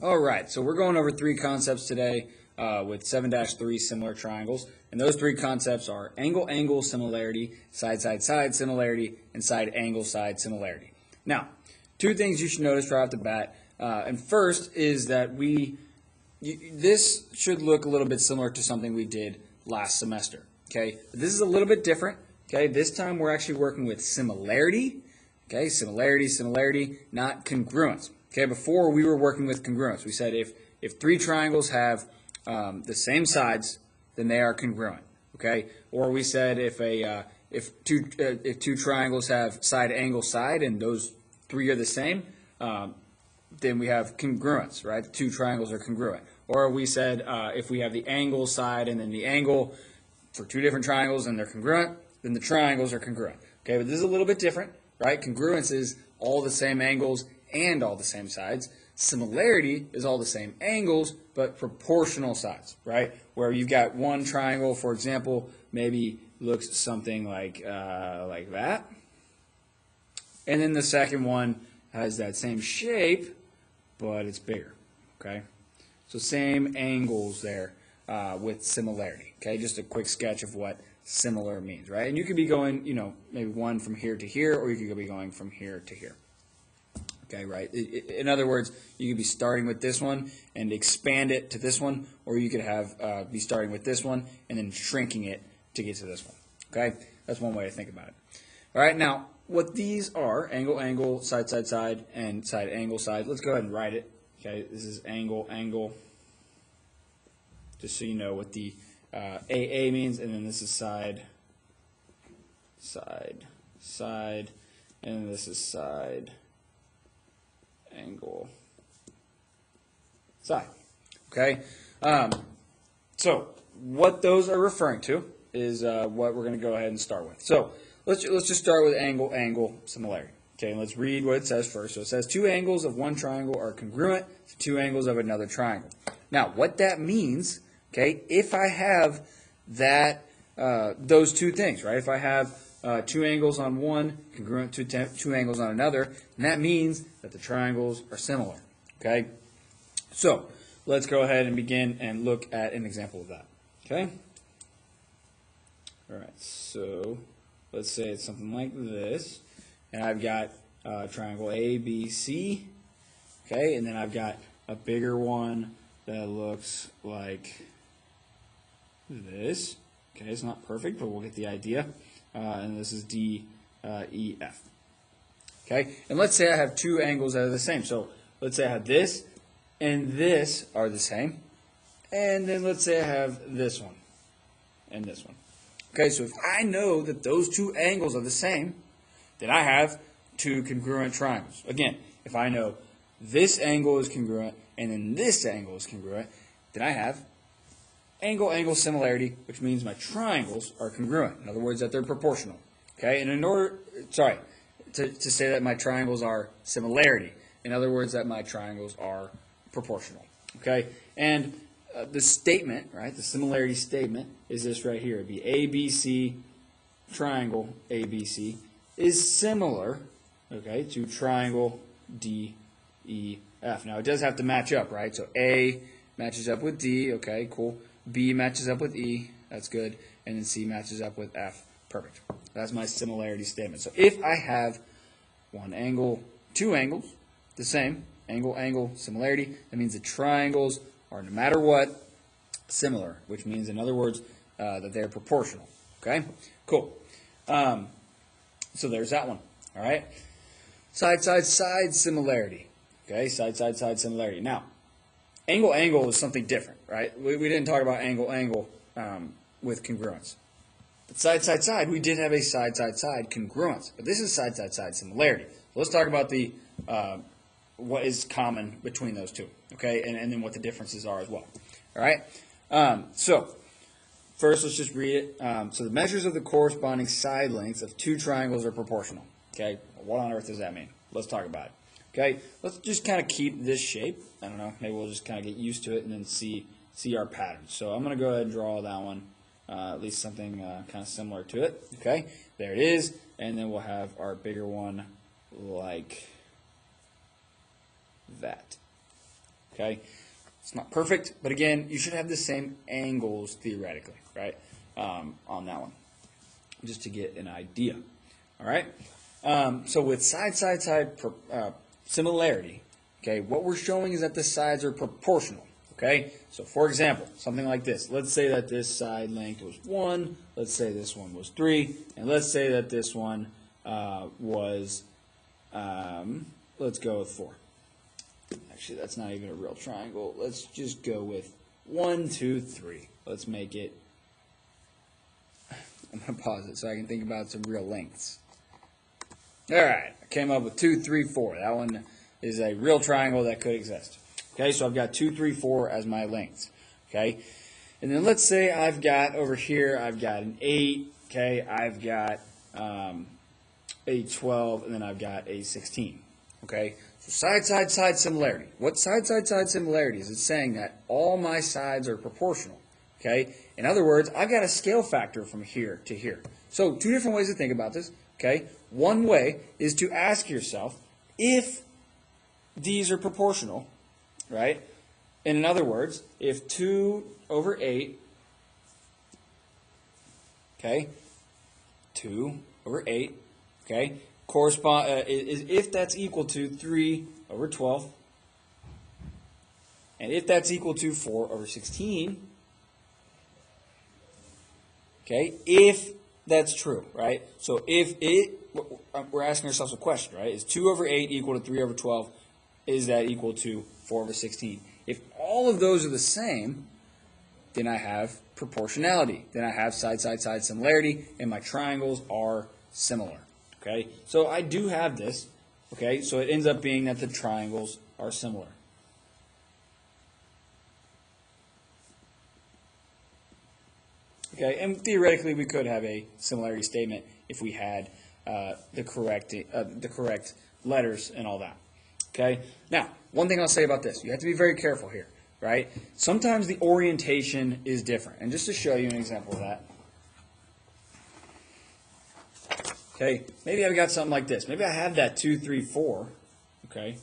All right, so we're going over three concepts today with 7-3 similar triangles. And those three concepts are angle-angle similarity, side-side-side similarity, and side-angle-side similarity. Now, two things you should notice right off the bat. And first is that this should look a little bit similar to something we did last semester. Okay, but this is a little bit different. Okay, this time we're actually working with similarity. Okay, similarity, not congruence. Okay, before we were working with congruence. We said if three triangles have the same sides, then they are congruent. Okay, or we said if two triangles have side angle side and those three are the same, then we have congruence, right? The two triangles are congruent. Or we said if we have the angle side and then the angle for two different triangles and they're congruent, then the triangles are congruent. Okay, but this is a little bit different, right? Congruence is all the same angles and all the same sides. Similarity is all the same angles but proportional sides, right? Where you've got one triangle, for example, maybe looks something like that, and then the second one has that same shape, but it's bigger. Okay, so same angles there with similarity. Okay, just a quick sketch of what similar means, right? And you could be going, maybe one from here to here, or you could be going from here to here. Okay, right? In other words, you could be starting with this one and expand it to this one, or you could have be starting with this one and then shrinking it to get to this one. Okay, that's one way to think about it. All right, now what these are: angle, angle, side, side, side, and side, angle, side. Let's go ahead and write it. Okay, this is angle, angle. Just so you know what the AA means, and then this is side, side, side, and then this is side, angle, side. Okay, so what those are referring to is what we're going to go ahead and start with. So let's just start with angle, angle similarity. Okay, and let's read what it says first. So it says two angles of one triangle are congruent to two angles of another triangle. Now, what that means, okay, if I have that those two things, right? If I have two angles on one congruent to two angles on another, and that means that the triangles are similar. Okay, so let's go ahead and begin and look at an example of that. Okay, all right. So let's say it's something like this, and I've got triangle ABC. Okay, and then I've got a bigger one that looks like this. Okay, it's not perfect, but we'll get the idea. And this is DEF. Okay, and let's say I have two angles that are the same. So let's say I have this and this are the same. And then let's say I have this one and this one. Okay, so if I know that those two angles are the same, then I have two congruent triangles. Again, if I know this angle is congruent and then this angle is congruent, then I have angle-angle similarity, which means my triangles are congruent. In other words, that they're proportional. Okay, and in order, to say that my triangles are similarity, in other words, that my triangles are proportional. Okay, and the statement, right, the similarity statement is this right here. It'd be ABC, triangle ABC, is similar, okay, to triangle DEF. Now, it does have to match up, right? So A matches up with D, okay, cool. B matches up with E, that's good, and then C matches up with F, perfect. That's my similarity statement. So if I have one angle, two angles, the same, angle, angle, similarity, that means the triangles are, no matter what, similar, which means, in other words, that they're proportional, okay? Cool. So there's that one, all right? Side, side, side similarity, okay? Side, side, side similarity. Now, angle, angle is something different, right? We didn't talk about angle, angle with congruence. But side, side, side, we did have a side, side, side congruence. But this is side, side, side similarity. So let's talk about the what is common between those two, okay? And then what the differences are as well, all right? So first, let's just read it. So the measures of the corresponding side lengths of two triangles are proportional, okay? What on earth does that mean? Let's talk about it. Okay, let's just kind of keep this shape. I don't know, maybe we'll just kind of get used to it and then see our patterns. So I'm going to go ahead and draw that one, at least something kind of similar to it. Okay, there it is. And then we'll have our bigger one like that. Okay, it's not perfect, but again, you should have the same angles theoretically, right, on that one, just to get an idea. All right, so with side similarity, okay, what we're showing is that the sides are proportional. Okay, so for example, something like this. Let's say that this side length was 1, let's say this one was 3, and let's say that this one was, let's go with 4. Actually, that's not even a real triangle. Let's just go with 1, 2, 3. Let's make it, I'm going to pause it so I can think about some real lengths. All right, I came up with 2, 3, 4. That one is a real triangle that could exist. Okay, so I've got 2, 3, 4 as my lengths. Okay, and then let's say I've got over here, I've got an 8. Okay, I've got a 12, and then I've got a 16. Okay, so side similarity. What side similarity is? It's saying that all my sides are proportional. Okay, in other words, I've got a scale factor from here to here. So two different ways to think about this. Okay, one way is to ask yourself if these are proportional. Right? In other words, if 2 over 8, okay, 2 over 8, okay, if that's equal to 3 over 12, and if that's equal to 4 over 16, okay, if that's true, right? So we're asking ourselves a question, right? Is 2 over 8 equal to 3 over 12? Is that equal to 4 over 16? If all of those are the same, then I have proportionality. Then I have side similarity, and my triangles are similar. Okay, so I do have this. Okay, so it ends up being that the triangles are similar. Okay, and theoretically we could have a similarity statement if we had the correct letters and all that. Okay, now one thing I'll say about this, you have to be very careful here, right? Sometimes the orientation is different, and just to show you an example of that. Okay, maybe I've got something like this. Maybe I have that 2, 3, 4. Okay,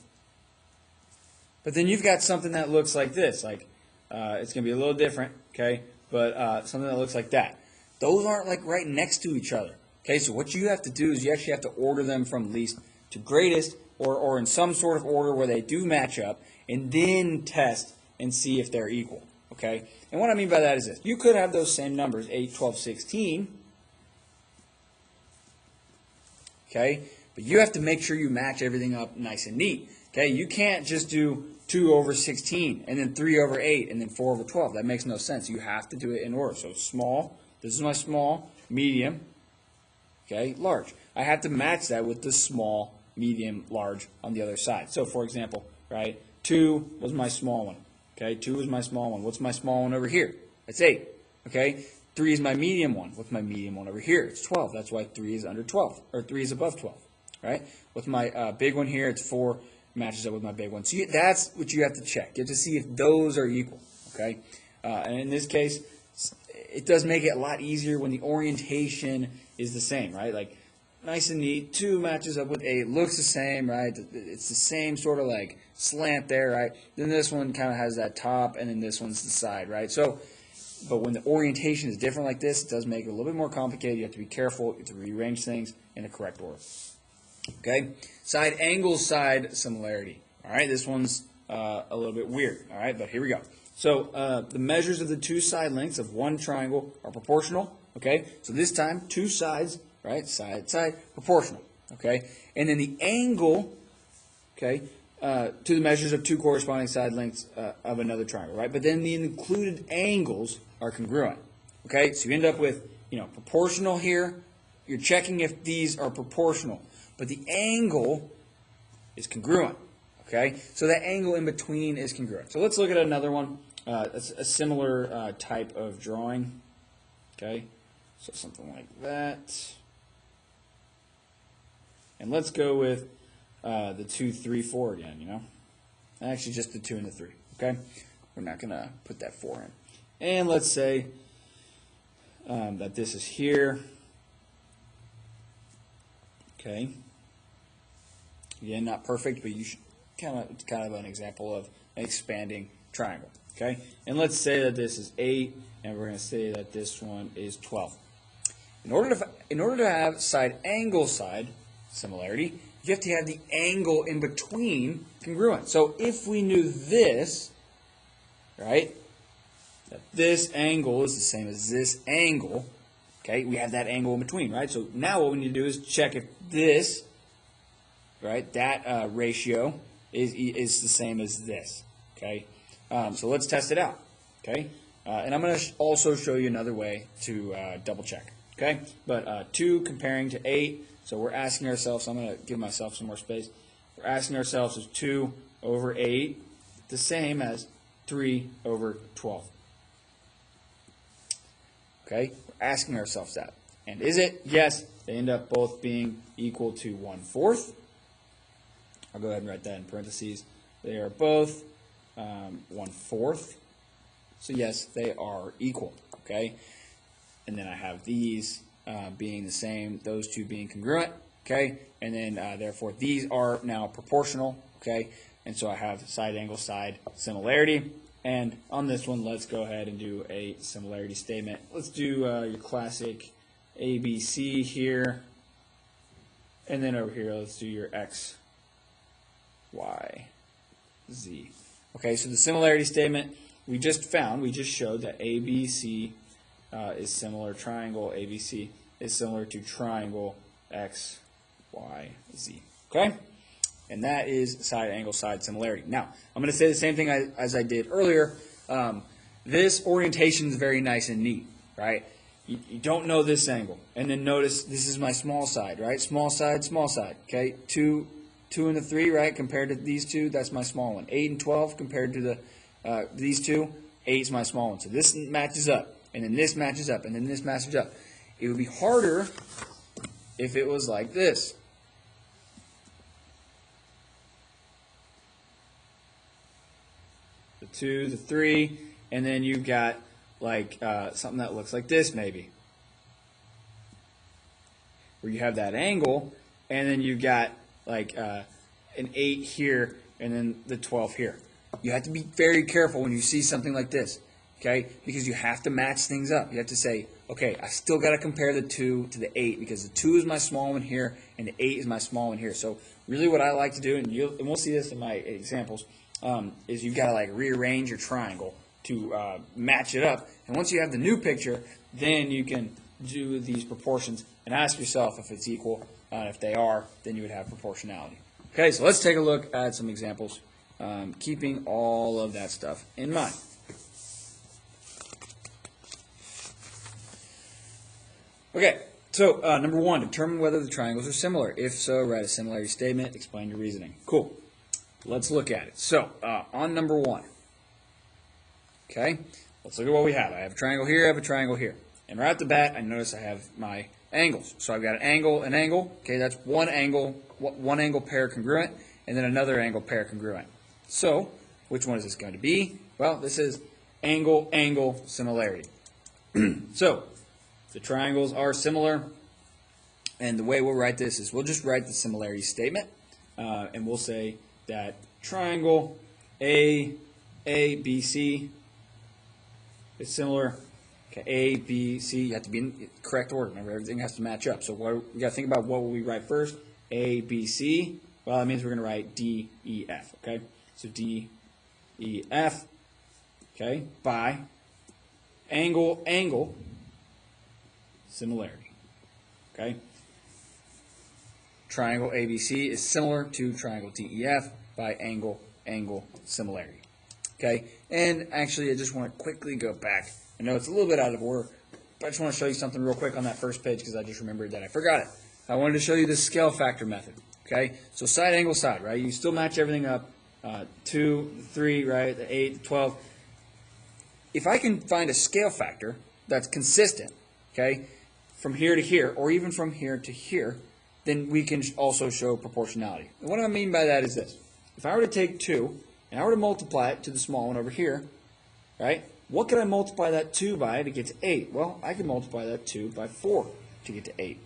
but then you've got something that looks like this, like it's going to be a little different. Okay, but something that looks like that. Those aren't like right next to each other. Okay, so what you have to do is you actually have to order them from least to greatest, or in some sort of order where they do match up, and then test and see if they're equal. Okay, and what I mean by that is this. You could have those same numbers, 8, 12, 16. Okay, but you have to make sure you match everything up nice and neat. Okay, you can't just do 2 over 16, and then 3 over 8, and then 4 over 12. That makes no sense. You have to do it in order. So small, this is my small, medium, okay, large. I have to match that with the small, medium, large on the other side. So for example, right, 2 was my small one. Okay, 2 is my small one. What's my small one over here? That's 8. Okay, 3 is my medium one. What's my medium one over here? It's 12. That's why 3 is under 12, or 3 is above 12. Right? With my big one here, it's 4. Matches up with my big one. So that's what you have to check. You have to see if those are equal. Okay, and in this case, it does make it a lot easier when the orientation is the same, right? Like nice and neat. 2 matches up with 8, looks the same, right? It's the same sort of like slant there, right? Then this one kind of has that top, and then this one's the side, right? So, but when the orientation is different like this, it does make it a little bit more complicated. You have to be careful. You have to rearrange things in the correct order. Okay, side angle, side similarity. All right, this one's a little bit weird. All right, but here we go. So the measures of the 2 side lengths of one triangle are proportional. Okay, so this time 2 sides, right, side, proportional. Okay, and then the angle, okay, to the measures of 2 corresponding side lengths of another triangle, right? But then the included angles are congruent. Okay, so you end up with, proportional here. You're checking if these are proportional. But the angle is congruent, okay? So that angle in between is congruent. So let's look at another one. It's a similar type of drawing, okay? So something like that. And let's go with the 2, 3, 4 again, Actually, just the 2 and the 3, okay? We're not going to put that 4 in. And let's say that this is here. Okay. Again, not perfect, but you kind of an example of an expanding triangle. Okay, and let's say that this is 8, and we're going to say that this one is 12. In order to have side angle side similarity, you have to have the angle in between congruent. So if we knew this, right, that this angle is the same as this angle, okay, we have that angle in between, right? So now what we need to do is check if this, right, that ratio is the same as this, okay? So let's test it out, okay? And I'm going to also show you another way to double check, okay? But 2 comparing to 8, so we're asking ourselves, I'm going to give myself some more space. We're asking ourselves, is 2 over 8 the same as 3 over 12? Okay, we're asking ourselves that. And is it? Yes, they end up both being equal to 1/4. I'll go ahead and write that in parentheses. They are both 1/4. So yes, they are equal. Okay, and then I have these being the same, those two being congruent. Okay, and then therefore these are now proportional. Okay, and so I have side angle side similarity. And on this one, let's go ahead and do a similarity statement. Let's do your classic ABC here. And then over here, let's do your X, Y, Z. Okay, so the similarity statement we just showed that ABC is similar, triangle ABC is similar to triangle X, Y, Z. Okay? And that is side angle side similarity. Now, I'm going to say the same thing as I did earlier. This orientation is very nice and neat, right? You don't know this angle. And then notice this is my small side, right? Small side, okay? 2 and the 3, right? Compared to these two, that's my small one. 8 and 12 compared to these two, 8 is my small one. So this matches up, and then this matches up, and then this matches up. It would be harder if it was like this. The 2, the 3, and then you've got like something that looks like this maybe, where you have that angle, and then you've got like an 8 here, and then the 12 here. You have to be very careful when you see something like this, okay? Because you have to match things up. You have to say, okay, I still got to compare the 2 to the 8 because the 2 is my small one here, and the 8 is my small one here. So really what I like to do, and we'll see this in my examples, is you've got to like rearrange your triangle to match it up. And once you have the new picture, then you can do these proportions and ask yourself if it's equal. If they are, then you would have proportionality. Okay, so let's take a look at some examples, keeping all of that stuff in mind. Okay, so number 1, determine whether the triangles are similar. If so, write a similarity statement, explain your reasoning. Cool. Let's look at it. So, on number 1, okay, let's look at what we have. I have a triangle here, I have a triangle here. And right off the bat, I notice I have my angles. So I've got an angle, okay, that's one angle pair congruent, and then another angle pair congruent. So, which one is this going to be? Well, this is angle similarity. So, the triangles are similar, and the way we'll write this is we'll just write the similarity statement, and we'll say that triangle ABC is similar. Okay, A, B, C, you have to be in correct order. Remember, everything has to match up. So we got to think about what will we write first. A, B, C. Well, that means we're going to write D, E, F. Okay, so D, E, F. Okay, by angle similarity. Okay, triangle ABC is similar to triangle DEF by angle similarity. Okay, and actually, I just want to quickly go back. I know it's a little bit out of order, but I just want to show you something real quick on that first page because I just remembered that I forgot it. I wanted to show you the scale factor method. Okay, so side angle side, right? You still match everything up. 2, 3, right? The 8, the 12. If I can find a scale factor that's consistent, okay, from here to here, or even from here to here, then we can also show proportionality. And what I mean by that is this. If I were to take 2, and I were to multiply it to the small one over here, right? What could I multiply that 2 by to get to 8? Well, I can multiply that 2 by 4 to get to 8.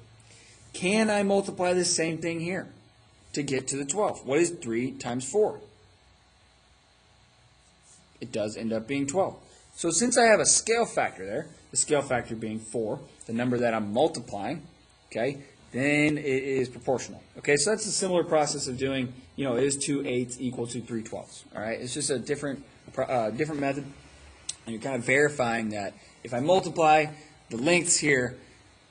Can I multiply this same thing here? to get to the 12. What is 3 times 4? It does end up being 12. So since I have a scale factor there, the scale factor being 4, the number that I'm multiplying, okay, then it is proportional. Okay, so that's a similar process of doing, is 2 eighths equal to 3 twelfths? All right, it's just a different method. And you're kind of verifying that if I multiply the lengths here,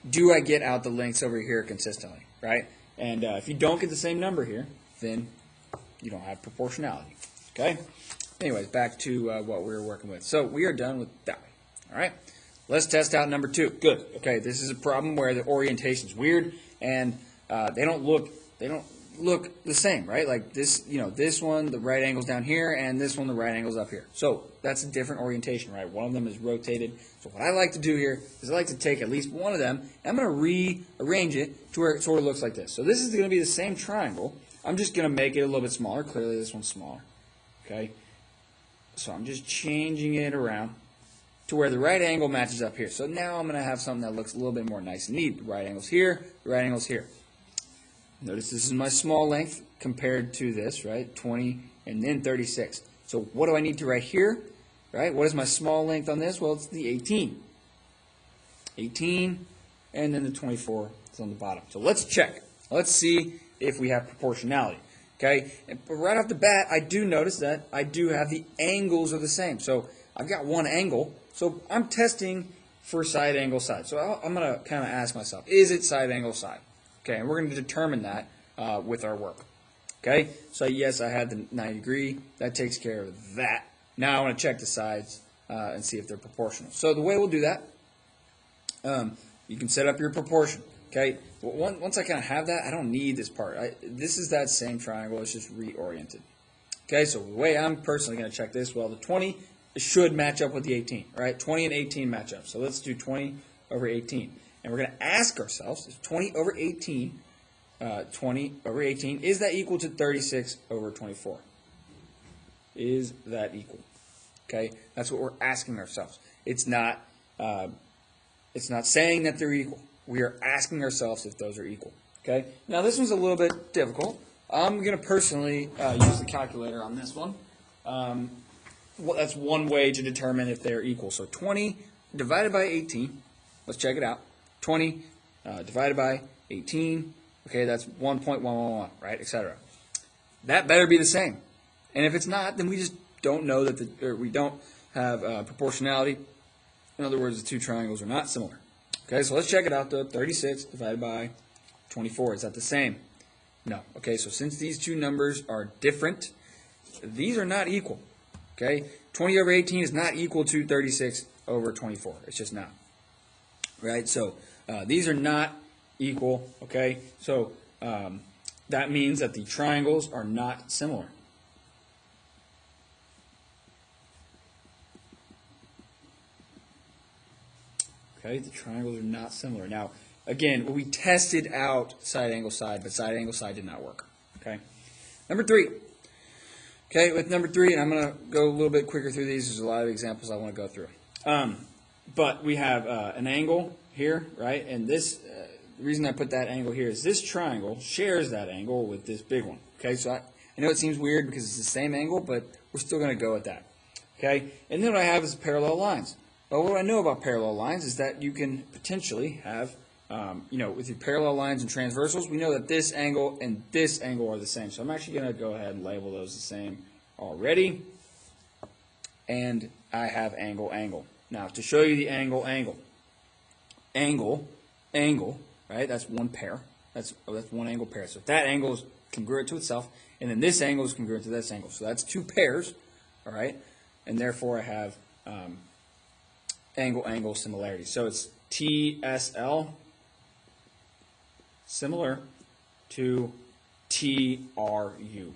do I get out the lengths over here consistently, right? And if you don't get the same number here, then you don't have proportionality, okay? Anyways, back to what we were working with. So we are done with that one, all right? Let's test out number 2. Good. Okay, this is a problem where the orientation is weird and they don't look the same, right? Like this, this one, the right angle's down here, and this one, the right angle's up here. So that's a different orientation, right? One of them is rotated. So what I like to do here is I like to take at least one of them, and I'm going to rearrange it to where it sort of looks like this. So this is going to be the same triangle. I'm just going to make it a little bit smaller. Clearly this one's smaller, okay? So I'm just changing it around to where the right angle matches up here. So now I'm going to have something that looks a little bit more nice and neat. The right angle's here, the right angle's here. Notice this is my small length compared to this, right? 20 and then 36. So what do I need to write here, right? What is my small length on this? Well, it's the 18. 18, and then the 24 is on the bottom. So let's check. Let's see if we have proportionality. Okay, but right off the bat, I do notice that I do have the angles are the same. So I've got one angle, so I'm testing for side angle side. So I'm going to kind of ask myself, is it side angle side? Okay, and we're going to determine that with our work. Okay, so yes, I had the 90 degree. That takes care of that. Now I want to check the sides and see if they're proportional. So the way we'll do that, you can set up your proportion. Okay, once I kind of have that, I don't need this part. This is that same triangle. It's just reoriented. Okay, so the way I'm personally going to check this, well, the 20 should match up with the 18, right? 20 and 18 match up. So let's do 20 over 18. And we're going to ask ourselves, is 20 over 18, is that equal to 36 over 24? Is that equal? Okay, that's what we're asking ourselves. It's not saying that they're equal. We are asking ourselves if those are equal. Okay. Now this one's a little bit difficult. I'm going to personally use the calculator on this one. Well, that's one way to determine if they're equal. So 20 divided by 18. Let's check it out. 20 divided by 18. Okay, that's 1.111, right, etc. That better be the same. And if it's not, then we just don't know that we don't have proportionality. In other words, the two triangles are not similar. Okay, so let's check it out though. 36 divided by 24, is that the same? No. Okay, so since these two numbers are different, these are not equal. Okay, 20 over 18 is not equal to 36 over 24. It's just not. Right, so these are not equal. Okay, so that means that the triangles are not similar. Okay, the triangles are not similar. Now, again, we tested out side angle side, but side angle side did not work. Okay, number 3. Okay, with number 3, and I'm going to go a little bit quicker through these. There's a lot of examples I want to go through. But we have an angle here, right? And this, the reason I put that angle here is this triangle shares that angle with this big one. Okay, so I know it seems weird because it's the same angle, but we're still going to go with that. Okay, and then what I have is parallel lines. Well, what I know about parallel lines is that you can potentially have, with your parallel lines and transversals, we know that this angle and this angle are the same. So I'm actually going to go ahead and label those the same already. And I have angle, angle. Now, to show you the angle, angle, right? That's one pair. That's one angle pair. So if that angle is congruent to itself, and then this angle is congruent to this angle. So that's two pairs, all right? And therefore, I have angle, angle similarity. So it's TSL similar to TRU,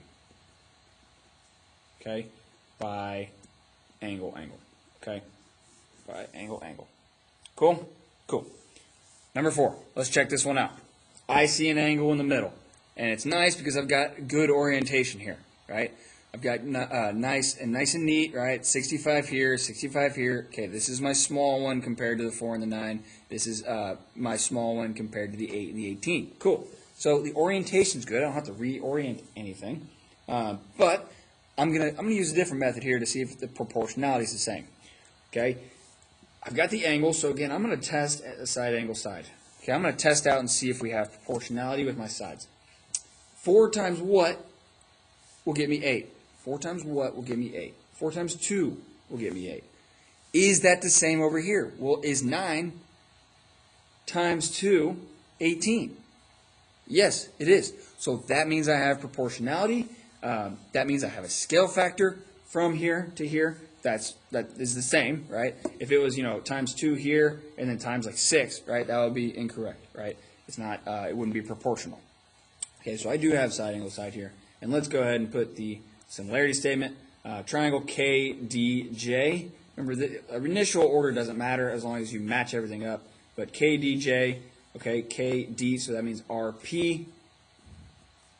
okay, by angle, angle, okay, by angle, angle. Cool? Cool. Number 4, let's check this one out. I see an angle in the middle, and it's nice because I've got good orientation here, right? I've got nice and neat, right? 65 here, 65 here. Okay, this is my small one compared to the 4 and the 9. This is my small one compared to the 8 and the 18. Cool. So the orientation's good. I don't have to reorient anything. But I'm gonna use a different method here to see if the proportionality is the same. Okay, I've got the angle, so again, I'm gonna test at the side angle side. Okay, I'm gonna test out and see if we have proportionality with my sides. 4 times what will get me 8? 4 times what will give me 8? 4 times 2 will get me 8. Is that the same over here? Well, is 9 times 2 18? Yes, it is. So that means I have proportionality. That means I have a scale factor from here to here. That is the same, right? If it was, times 2 here and then times like 6, right, that would be incorrect, right? It's not, it wouldn't be proportional. Okay, so I do have side angle side here. And let's go ahead and put the similarity statement. Triangle KDJ. Remember, the initial order doesn't matter as long as you match everything up. But KDJ, okay, KD, so that means RP,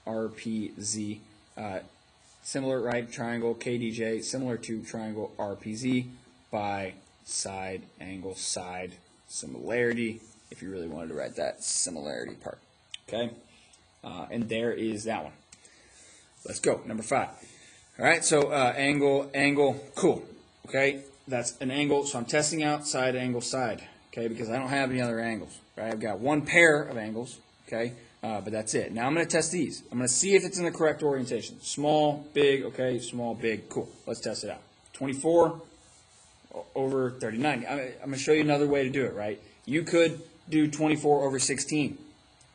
RPZ. Similar, right? Triangle KDJ, similar to triangle RPZ by side angle side similarity, if you really wanted to write that similarity part. Okay? And there is that one. Let's go. Number 5. All right, so angle, cool. Okay, that's an angle, so I'm testing out side angle side, okay, because I don't have any other angles, right? I've got one pair of angles, okay, but that's it. Now I'm going to test these. I'm going to see if it's in the correct orientation. Small, big, okay, small, big, cool. Let's test it out. 24 over 39. I'm going to show you another way to do it, right? You could do 24 over 16,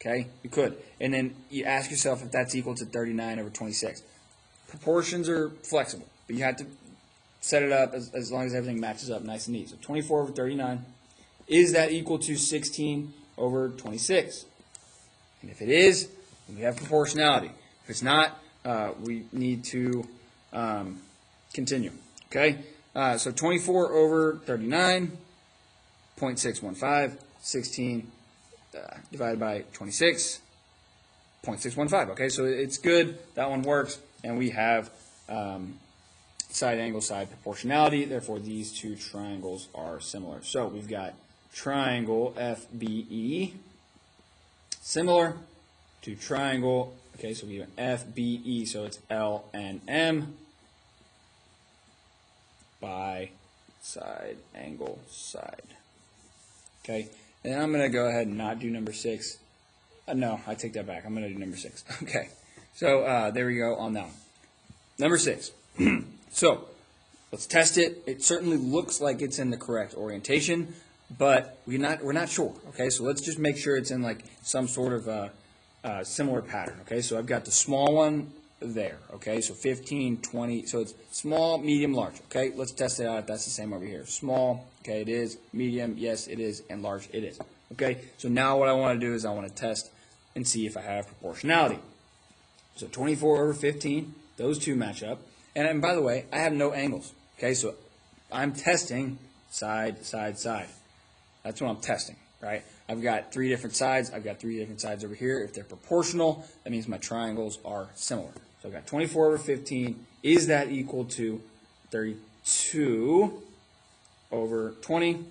okay? You could. And then you ask yourself if that's equal to 39 over 26. Proportions are flexible, but you have to set it up as long as everything matches up nice and neat. So 24 over 39, is that equal to 16 over 26? And if it is, then we have proportionality. If it's not, we need to continue. Okay? So 24 over 39, 0.615, 16 divided by 26, 0.615. Okay, so it's good. That one works. And we have side angle side proportionality. Therefore, these two triangles are similar. So we've got triangle FBE similar to triangle. Okay, so we have FBE. So it's L and M by side angle side. Okay, and I'm going to go ahead and not do number 6. No, I take that back. I'm going to do number 6. Okay. So there we go on that one. Number 6. So let's test it. It certainly looks like it's in the correct orientation, but we're not sure. Okay, so let's just make sure it's in like some sort of similar pattern. Okay, so I've got the small one there. Okay, so 15, 20. So it's small, medium, large. Okay, let's test it out if that's the same over here. Small. Okay, it is. Medium. Yes, it is. And large. It is. Okay, so now what I want to do is I want to test and see if I have proportionality. So 24 over 15, those two match up. And by the way, I have no angles. Okay, so I'm testing side, side, side. That's what I'm testing, right? I've got 3 different sides. I've got 3 different sides over here. If they're proportional, that means my triangles are similar. So I've got 24 over 15. Is that equal to 32 over 20?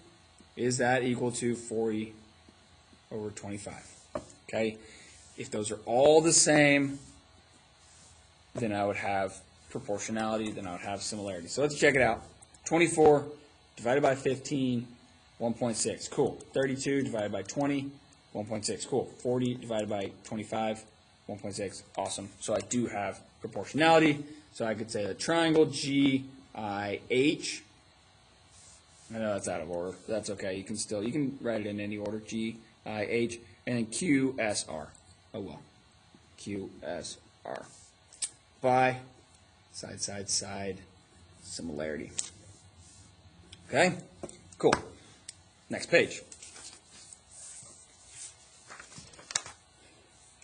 Is that equal to 40 over 25? Okay, if those are all the same, then I would have proportionality, then I would have similarity. So let's check it out. 24 divided by 15, 1.6. Cool. 32 divided by 20, 1.6. Cool. 40 divided by 25, 1.6. Awesome. So I do have proportionality. So I could say the triangle GIH. I know that's out of order. That's okay. You can write it in any order. GIH and then QSR. Oh well. QSR. By side, side, side similarity. Okay? Cool. Next page.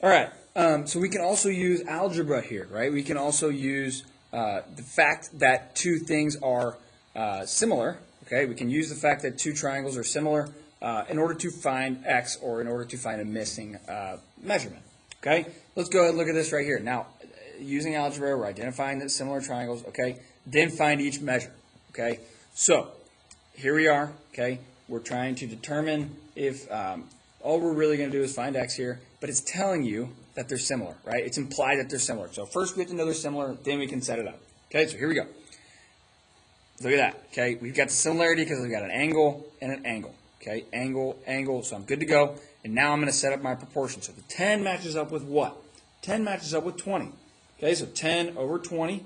All right. So we can also use algebra here, right? We can also use the fact that two things are similar. Okay? We can use the fact that two triangles are similar in order to find x, or in order to find a missing measurement. Okay? Let's go ahead and look at this right here. Now, using algebra, we're identifying the similar triangles, okay? Then find each measure, okay? So, here we are, okay? We're trying to determine if all we're really going to do is find x here, but it's telling you that they're similar, right? It's implied that they're similar. So first we have to know they're similar, then we can set it up. Okay, so here we go. Look at that, okay? We've got the similarity because we've got an angle and an angle, okay? Angle, angle, so I'm good to go. And now I'm going to set up my proportion. So the 10 matches up with what? 10 matches up with 20. Okay, so 10 over 20,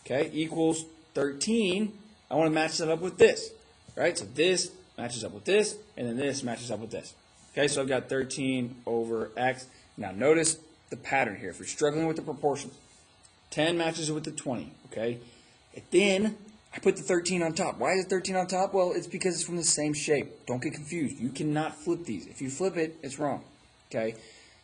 okay, equals 13. I want to match that up with this, right? So this matches up with this, and then this matches up with this. Okay, so I've got 13 over x. Now notice the pattern here. If you're struggling with the proportions, 10 matches with the 20, okay? And then I put the 13 on top. Why is it 13 on top? Well, it's because it's from the same shape. Don't get confused. You cannot flip these. If you flip it, it's wrong, okay?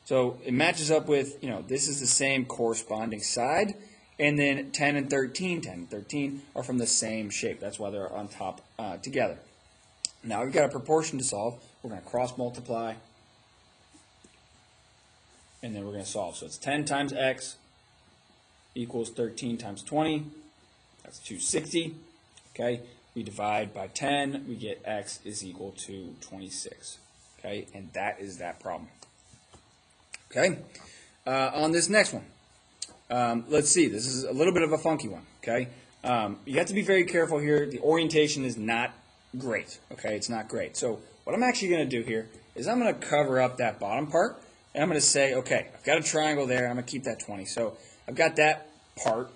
So it matches up with, this is the same corresponding side, and then 10 and 13 are from the same shape. That's why they're on top together. Now we've got a proportion to solve. We're going to cross multiply, and then we're going to solve. So it's 10 times x equals 13 times 20. That's 260. Okay, we divide by 10. We get x is equal to 26. Okay, and that is that problem. Okay, on this next one, let's see. This is a little bit of a funky one. Okay, you have to be very careful here. The orientation is not great. Okay, it's not great. So what I'm actually going to do here is I'm going to cover up that bottom part, and I'm going to say, okay, I've got a triangle there. I'm going to keep that 20. So I've got that part,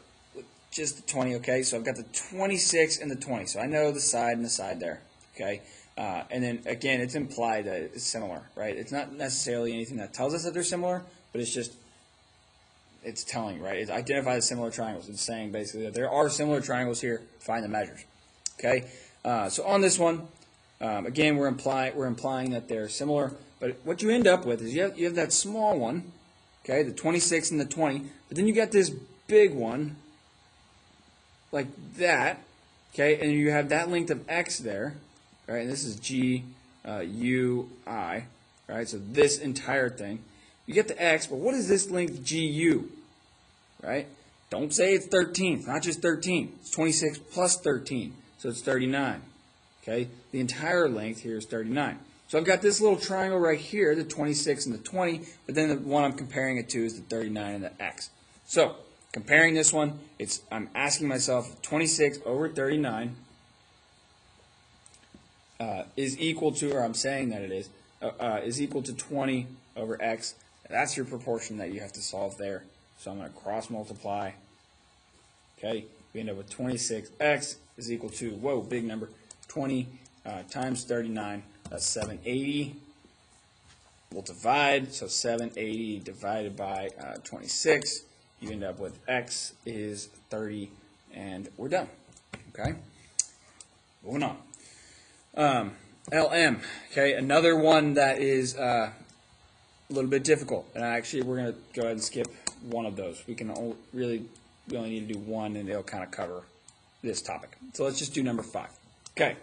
just the 20. Okay, so I've got the 26 and the 20. So I know the side and the side there. Okay. And then, again, it's implied that it's similar, right? It's not necessarily anything that tells us that they're similar, but it's telling, right? It identifies similar triangles. It's saying, basically, that there are similar triangles here. Find the measures, okay? So on this one, again, we're implying that they're similar, but what you end up with is you have that small one, okay, the 26 and the 20, but then you got this big one, like that, okay, and you have that length of x there. Right, and this is G, U, I, right? So this entire thing. You get the x, but what is this length GU, right? Don't say it's 13. It's not just 13. It's 26 plus 13, so it's 39, okay? The entire length here is 39. So I've got this little triangle right here, the 26 and the 20, but then the one I'm comparing it to is the 39 and the x. So comparing this one, I'm asking myself 26 over 39 is equal to, or I'm saying that it is equal to 20 over x. That's your proportion that you have to solve there. So I'm going to cross multiply. Okay, we end up with 26x is equal to, whoa, big number, 20 times 39, that's 780. We'll divide, so 780 divided by 26. You end up with x is 30, and we're done. Okay, moving on. LM, okay, another one that is a little bit difficult, and actually we're going to go ahead and skip one of those. We only need to do one, and it'll kind of cover this topic. So let's just do number 5. Okay,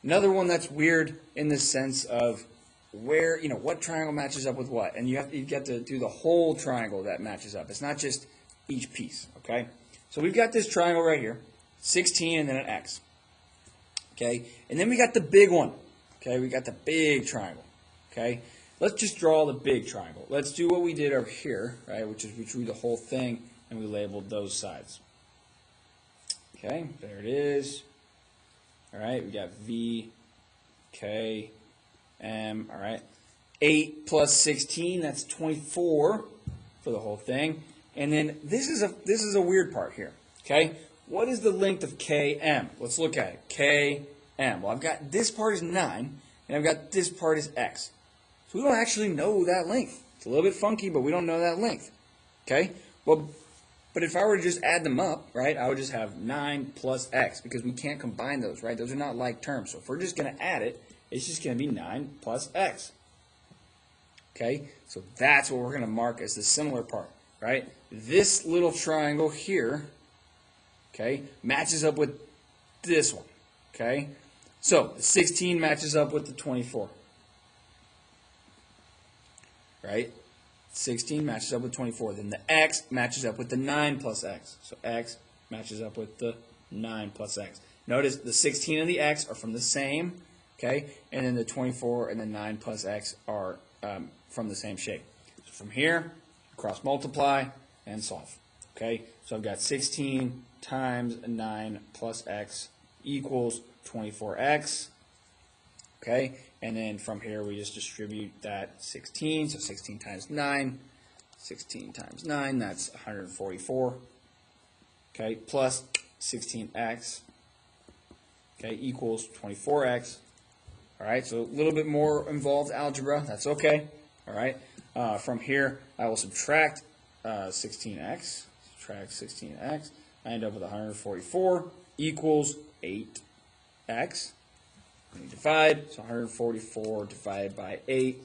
another one that's weird in the sense of where, what triangle matches up with what, and you get to do the whole triangle that matches up. It's not just each piece, okay? So we've got this triangle right here, 16 and then an X. Okay, and then we got the big one. Okay, we got the big triangle. Okay, let's just draw the big triangle. Let's do what we did over here, right, which is we drew the whole thing and we labeled those sides. Okay, there it is. All right, we got V, K, M, all right. 8 plus 16, that's 24 for the whole thing. And then this is a weird part here, okay? What is the length of KM? Let's look at it. KM. Well, I've got this part is 9, and I've got this part is X. So we don't actually know that length. It's a little bit funky, but we don't know that length. Okay? Well, but if I were to just add them up, right, I would just have 9 plus X, because we can't combine those, right? Those are not like terms. So if we're just going to add it, it's just going to be 9 plus X. Okay? So that's what we're going to mark as the similar part, right? This little triangle here, okay, matches up with this one, okay? So the 16 matches up with the 24, right? 16 matches up with 24. Then the X matches up with the 9 plus X. So X matches up with the 9 plus X. Notice the 16 and the X are from the same okay? And then the 24 and the 9 plus x are from the same shape. So from here, cross multiply and solve, okay? So I've got 16 times 9 plus x equals 24x, okay? And then from here, we just distribute that 16, so 16 times 9, 16 times 9, that's 144, okay, plus 16x, okay, equals 24x. All right, so a little bit more involved algebra. That's okay. All right. From here, I will subtract 16x. Subtract 16x. I end up with 144 equals 8x. When you divide, so 144 divided by 8,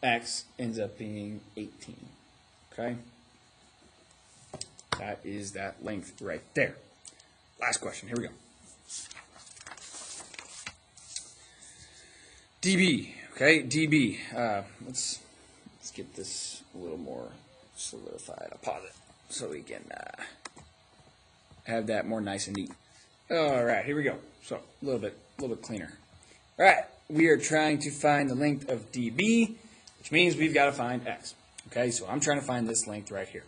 x ends up being 18. Okay? That is that length right there. Last question. Here we go. dB, okay, dB. Let's get this a little more solidified. I'll pause it so we can have that more nice and neat. All right, here we go. So a little bit cleaner. All right, we are trying to find the length of dB, which means we've got to find x. Okay, so I'm trying to find this length right here.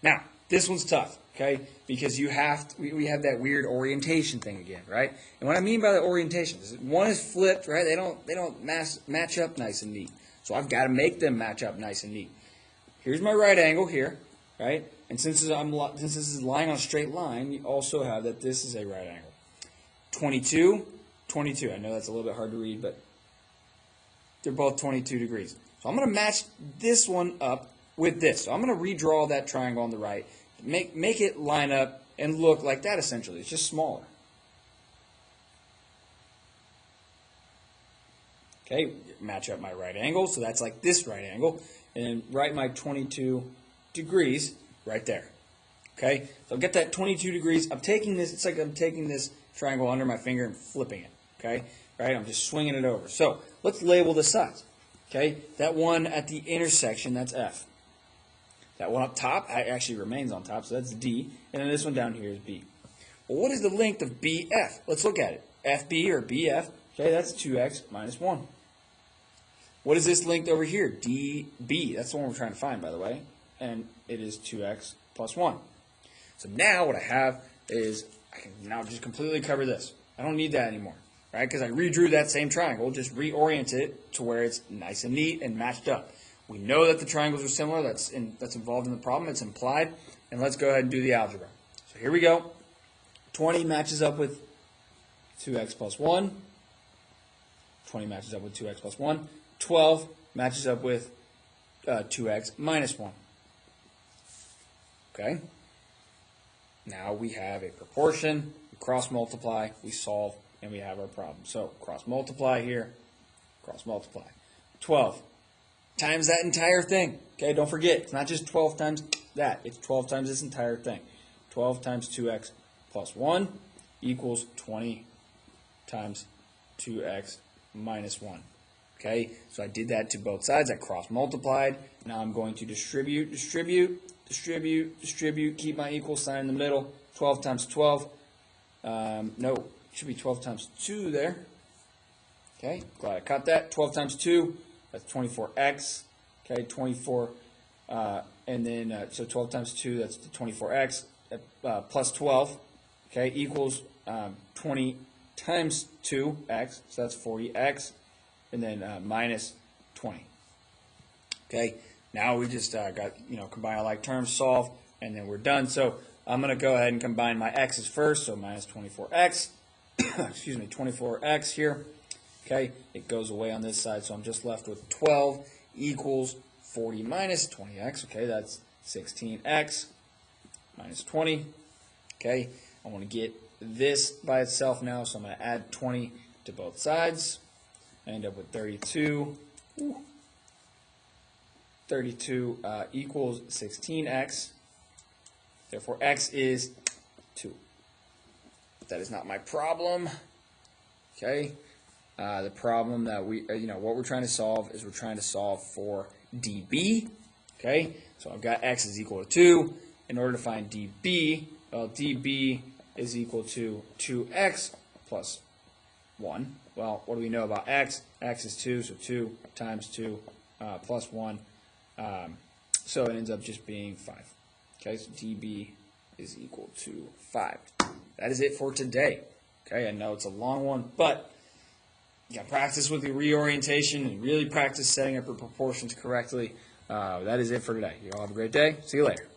Now, this one's tough, okay, because we have that weird orientation thing again, right? And what I mean by the orientation is one is flipped, right? They don't match up nice and neat. So I've got to make them match up nice and neat. Here's my right angle here, right? And since this is lying on a straight line, you also have that this is a right angle. 22, 22. I know that's a little bit hard to read, but they're both 22 degrees. So I'm going to match this one up with this. So I'm going to redraw that triangle on the right. Make it line up and look like that essentially. It's just smaller. Okay, match up my right angle. So that's like this right angle. And then write my 22 degrees right there. Okay, so I'll get that 22 degrees. I'm taking this, it's like I'm taking this triangle under my finger and flipping it. Okay, right, I'm just swinging it over. So let's label the sides. Okay, that one at the intersection, that's F. That one up top actually remains on top, so that's D. And then this one down here is B. Well, what is the length of BF? Let's look at it. FB or BF, okay, that's 2x minus 1. What is this length over here? DB. That's the one we're trying to find, by the way. And it is 2x plus 1. So now what I have is I can now just completely cover this. I don't need that anymore, right? Because I redrew that same triangle, just reorient it to where it's nice and neat and matched up. We know that the triangles are similar. That's involved in the problem. It's implied. And let's go ahead and do the algebra. So here we go. 20 matches up with 2x plus 1. 20 matches up with 2x plus 1. 12 matches up with 2x minus 1. Okay? Now we have a proportion. We cross multiply. We solve. And we have our problem. So cross multiply here. Cross multiply. 12. Times that entire thing. Okay, don't forget, it's not just 12 times that. It's 12 times this entire thing. 12 times 2x plus 1 equals 20 times 2x minus 1. Okay, so I did that to both sides. I cross multiplied. Now I'm going to distribute, keep my equal sign in the middle. 12 times 12. No, it should be 12 times 2 there. Okay, glad I caught that. 12 times 2. That's 24x, okay, 24, and then, so 12 times 2, that's the 24x, plus 12, okay, equals 20 times 2x, so that's 40x, and then minus 20. Okay, now we just got, combine alike terms, solve, and then we're done. So I'm going to go ahead and combine my x's first, so minus 24x, excuse me, 24x here. Okay, it goes away on this side, so I'm just left with 12 equals 40 minus 20x. Okay, that's 16x minus 20. Okay, I want to get this by itself now, so I'm going to add 20 to both sides. I end up with 32. 32 equals 16x. Therefore, x is 2. That is not my problem. Okay. The problem that what we're trying to solve is we're trying to solve for dB. Okay, so I've got x is equal to 2. In order to find dB, well, dB is equal to 2x plus 1. Well, what do we know about x? X is 2, so 2 times 2 plus 1. So it ends up just being 5. Okay, so dB is equal to 5. That is it for today. Okay, I know it's a long one, but you got to practice with your reorientation and really practice setting up your proportions correctly. That is it for today. You all have a great day. See you later.